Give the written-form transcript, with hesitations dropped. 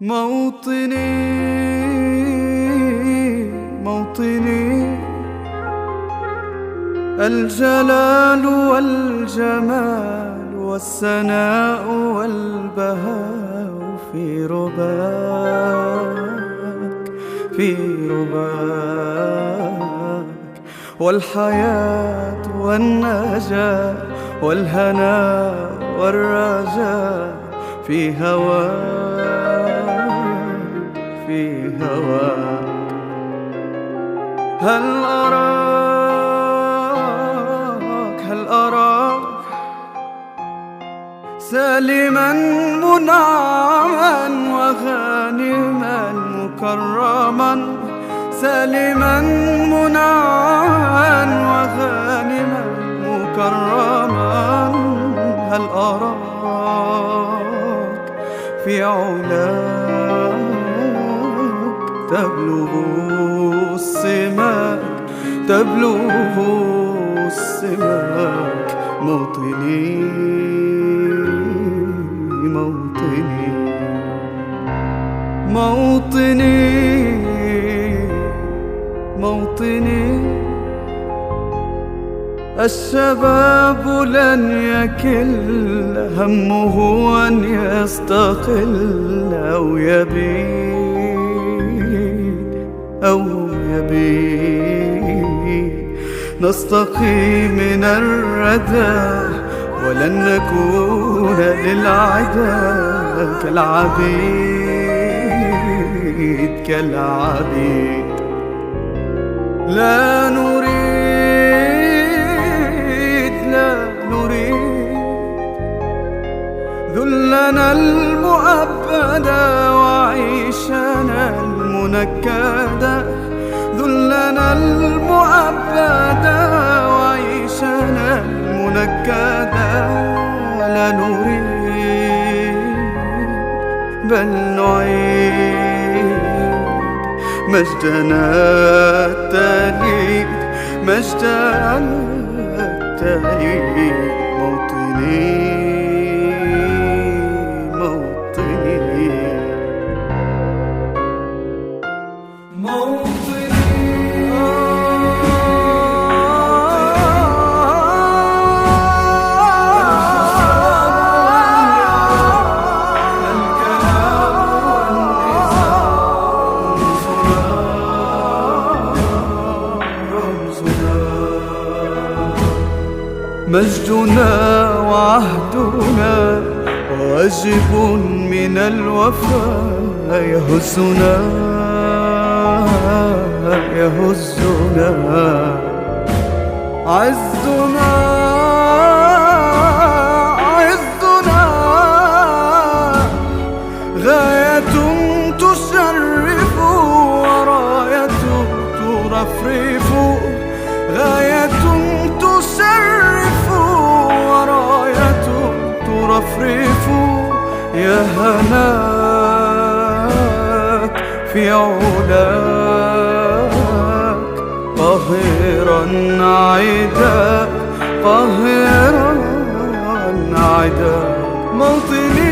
موطني موطني، الجلال والجمال والسناء والبهاء في رباك، في رباك، والحياة والنجاة والهناء والرجاء في هواك، في هواك. هل أراك سالما منعما وغانما مكرما، سالما منعما وغانما مكرما. هل أراك في علاك تبلغ السماك، تبلغ السماك. موطني موطني موطني موطني، الشباب لن يكل همه أن يستقل أو يبيد أو يبيد. نستقي من الردى ولن نكون للعدا كالعبيد، كالعبيد. لا نريد، لا نريد ذلنا المؤبدا وعيشنا المنكدا، ذلنا المؤبدا وعيشنا المنكدا. لا نريد بل نعيد مجدنا التاليد، مجدنا التاليد. موطني موطني موطني. مجدنا وعهدنا واجب من الوفاء، يهزنا يهزنا. عزنا عزنا غاية تشرف وراية ترفرف، غاية تشرف وراية ترفرف. يا هناك في علاك قاهرا عداك، قاهرا عداك. موطني